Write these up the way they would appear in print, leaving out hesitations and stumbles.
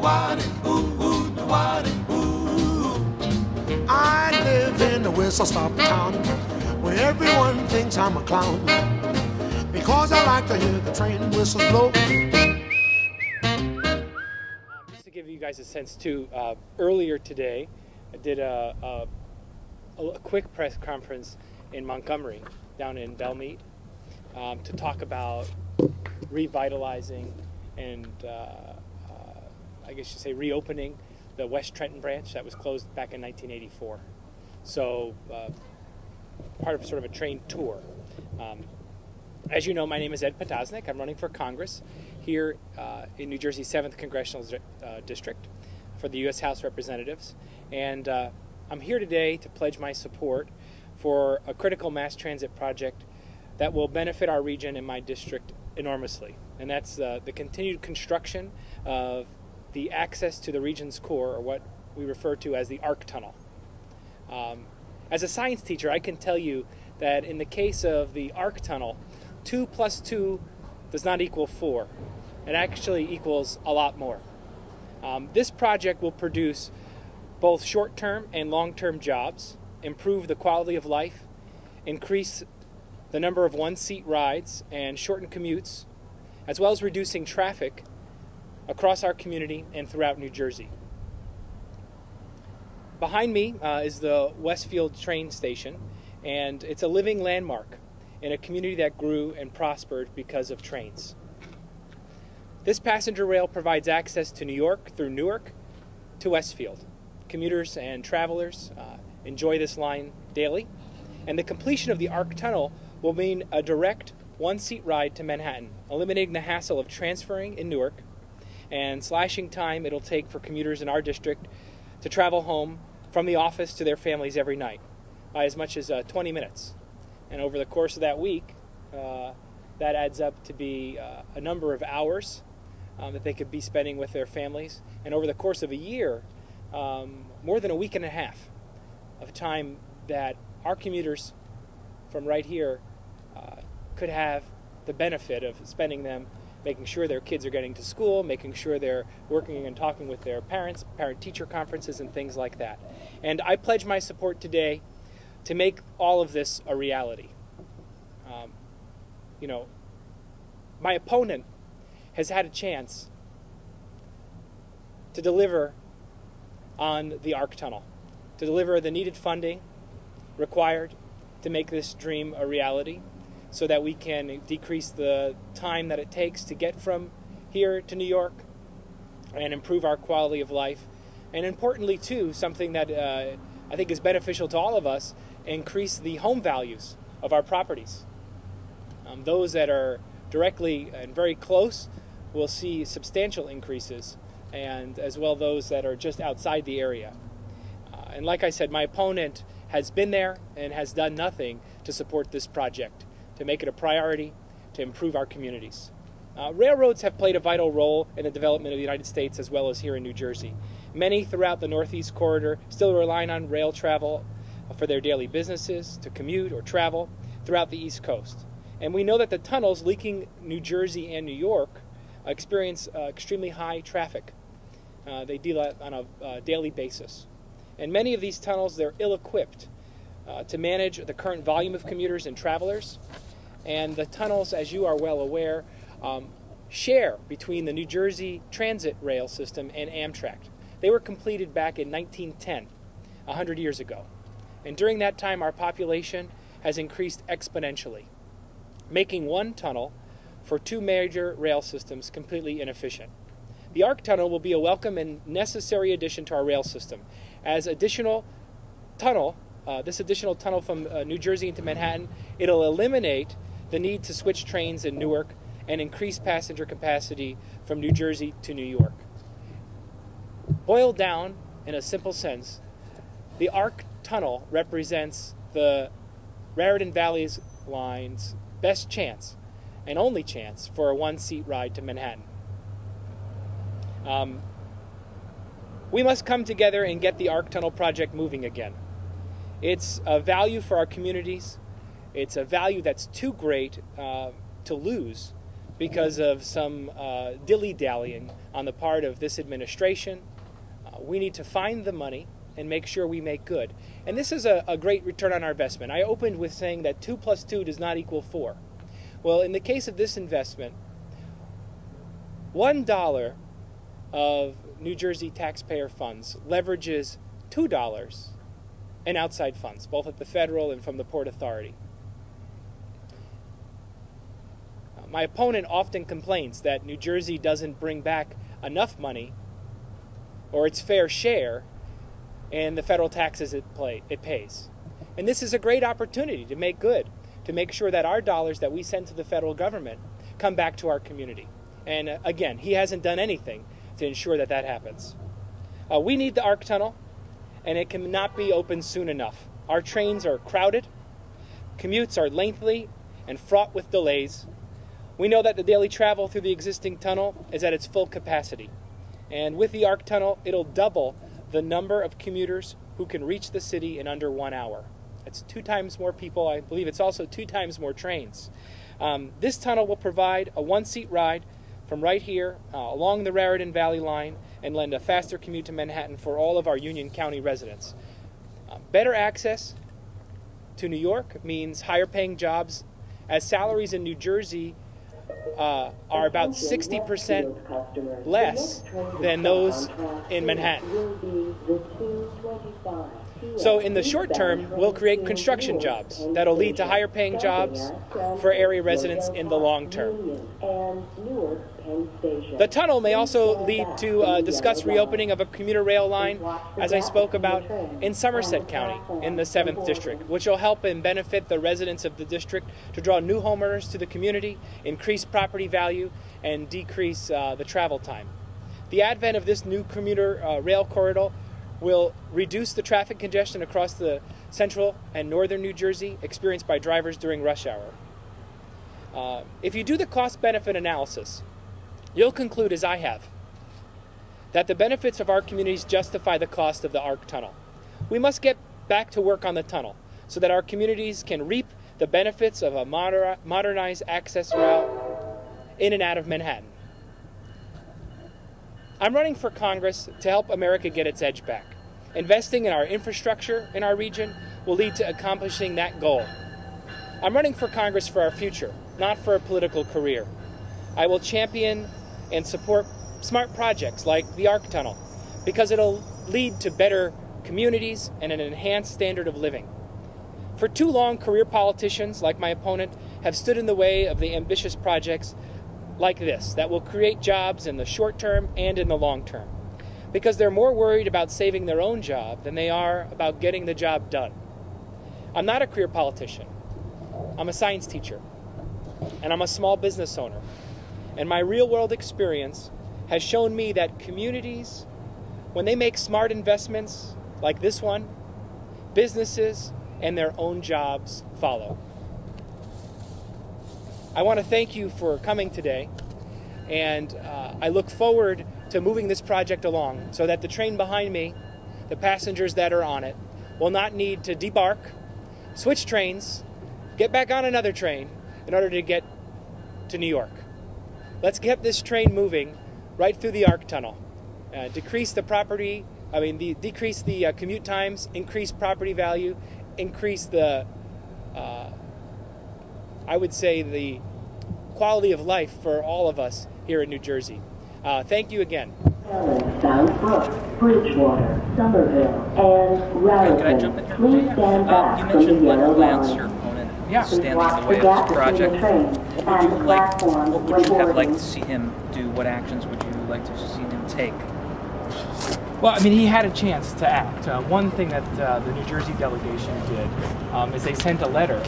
I live in a whistle-stop town where everyone thinks I'm a clown because I like to hear the train whistles blow. Just to give you guys a sense too, earlier today I did a quick press conference in Montgomery, down in Belmead, to talk about revitalizing and I guess you say reopening the West Trenton branch that was closed back in 1984. So part of sort of a train tour. As you know, my name is Ed Potosnak. I'm running for Congress here in New Jersey's 7th Congressional District for the U.S. House of Representatives. And I'm here today to pledge my support for a critical mass transit project that will benefit our region and my district enormously. And that's the continued construction of the access to the region's core, or what we refer to as the ARC Tunnel. As a science teacher, I can tell you that in the case of the ARC Tunnel, 2 + 2 does not equal 4. It actually equals a lot more. This project will produce both short-term and long-term jobs, improve the quality of life, increase the number of one-seat rides, and shorten commutes, as well as reducing traffic across our community and throughout New Jersey. Behind me is the Westfield train station, and it's a living landmark in a community that grew and prospered because of trains. This passenger rail provides access to New York through Newark to Westfield. Commuters and travelers enjoy this line daily, and the completion of the ARC Tunnel will mean a direct one-seat ride to Manhattan, eliminating the hassle of transferring in Newark and slashing time it'll take for commuters in our district to travel home from the office to their families every night by as much as 20 minutes. And over the course of that week, that adds up to be a number of hours that they could be spending with their families. And over the course of a year, more than a week and a half of time that our commuters from right here could have the benefit of spending them making sure their kids are getting to school, making sure they're working and talking with their parents, parent-teacher conferences and things like that. And I pledge my support today to make all of this a reality. You know, my opponent has had a chance to deliver on the ARC Tunnel, to deliver the needed funding required to make this dream a reality, so that we can decrease the time that it takes to get from here to New York and improve our quality of life. And importantly, too, something that I think is beneficial to all of us, increase the home values of our properties. Those that are directly and very close will see substantial increases, and as well those that are just outside the area. And like I said, my opponent has been there and has done nothing to support this project, to make it a priority, to improve our communities. Railroads have played a vital role in the development of the United States as well as here in New Jersey. Many throughout the Northeast Corridor still rely on rail travel for their daily businesses, to commute or travel throughout the East Coast. And we know that the tunnels linking New Jersey and New York experience extremely high traffic. They deal on a daily basis. And many of these tunnels, they're ill-equipped to manage the current volume of commuters and travelers. And the tunnels, as you are well aware, share between the New Jersey Transit rail system and Amtrak. They were completed back in 1910, 100 years ago. And during that time, our population has increased exponentially, making one tunnel for two major rail systems completely inefficient. The ARC Tunnel will be a welcome and necessary addition to our rail system. As this additional tunnel from New Jersey into Manhattan, it'll eliminate the need to switch trains in Newark and increase passenger capacity from New Jersey to New York. Boiled down in a simple sense, the ARC Tunnel represents the Raritan Valley's line's best chance and only chance for a one-seat ride to Manhattan. We must come together and get the ARC Tunnel project moving again. It's a value for our communities. It's a value that's too great to lose because of some dilly-dallying on the part of this administration. We need to find the money and make sure we make good. And this is a great return on our investment. I opened with saying that 2 plus 2 does not equal 4. Well, in the case of this investment, $1 of New Jersey taxpayer funds leverages $2 in outside funds, both at the federal and from the Port Authority. My opponent often complains that New Jersey doesn't bring back enough money or its fair share in the federal taxes it pays. And this is a great opportunity to make good, to make sure that our dollars that we send to the federal government come back to our community. And again, he hasn't done anything to ensure that that happens. We need the ARC Tunnel, and it cannot be open soon enough. Our trains are crowded, commutes are lengthy and fraught with delays. We know that the daily travel through the existing tunnel is at its full capacity. And with the ARC Tunnel, it'll double the number of commuters who can reach the city in under 1 hour. It's 2 times more people. I believe it's also 2 times more trains. This tunnel will provide a 1-seat ride from right here along the Raritan Valley line and lend a faster commute to Manhattan for all of our Union County residents. Better access to New York means higher paying jobs, as salaries in New Jersey are about 60% less than those in Manhattan. So in the short term, we'll create construction jobs that'll lead to higher paying jobs for area residents in the long term. The tunnel may also lead to discuss reopening of a commuter rail line, as I spoke about, in Somerset County in the 7th District, which will help and benefit the residents of the district to draw new homeowners to the community, increase property value, and decrease the travel time. The advent of this new commuter rail corridor will reduce the traffic congestion across the central and northern New Jersey experienced by drivers during rush hour. If you do the cost-benefit analysis, you'll conclude, as I have, that the benefits of our communities justify the cost of the ARC Tunnel. We must get back to work on the tunnel so that our communities can reap the benefits of a modernized access route in and out of Manhattan. I'm running for Congress to help America get its edge back. Investing in our infrastructure in our region will lead to accomplishing that goal. I'm running for Congress for our future, not for a political career. I will champion and support smart projects like the ARC Tunnel because it'll lead to better communities and an enhanced standard of living. For too long, career politicians like my opponent have stood in the way of the ambitious projects like this that will create jobs in the short term and in the long term, because they're more worried about saving their own job than they are about getting the job done. I'm not a career politician. I'm a science teacher, and I'm a small business owner. And my real-world experience has shown me that communities, when they make smart investments like this one, businesses and their own jobs follow. I want to thank you for coming today, and I look forward to moving this project along so that the train behind me, the passengers that are on it, will not need to debark, switch trains, get back on another train in order to get to New York. Let's get this train moving right through the ARC Tunnel. Decrease the commute times, increase property value, increase the, I would say, the quality of life for all of us here in New Jersey. Thank you again. Southbrook, Bridgewater, Somerville, and Raritan. Could I jump in here? Please stand back You from the mentioned yellow Leonard Lance, line. your opponent, Yeah. standing in the way of this project. What would you have liked to see him do? What actions would you like to see him take? Well, I mean, he had a chance to act. One thing that the New Jersey delegation did is they sent a letter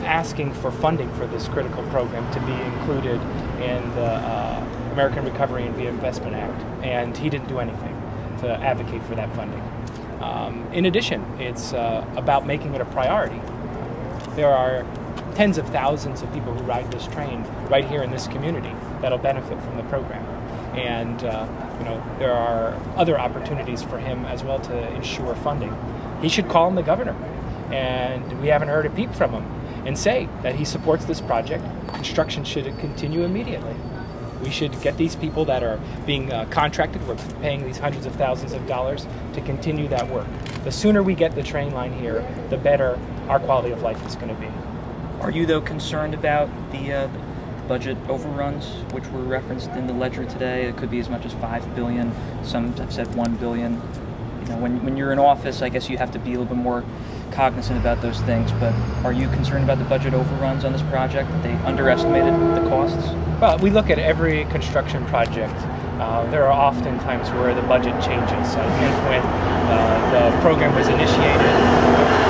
asking for funding for this critical program to be included in the American Recovery and Reinvestment Act, and he didn't do anything to advocate for that funding. In addition, it's about making it a priority. There are tens of thousands of people who ride this train right here in this community that'll benefit from the program. And there are other opportunities for him as well to ensure funding. He should call him the governor, and we haven't heard a peep from him. and say that he supports this project. Construction should continue immediately. We should get these people that are being contracted, we're paying these hundreds of thousands of dollars to continue that work. The sooner we get the train line here, the better our quality of life is going to be. Are you, though, concerned about the budget overruns, which were referenced in the ledger today? It could be as much as $5 billion. Some have said $1 billion. You know, when you're in office, I guess you have to be a little bit more cognizant about those things. But are you concerned about the budget overruns on this project? That they underestimated the costs? Well, we look at every construction project. There are often times where the budget changes. I think when the program was initiated,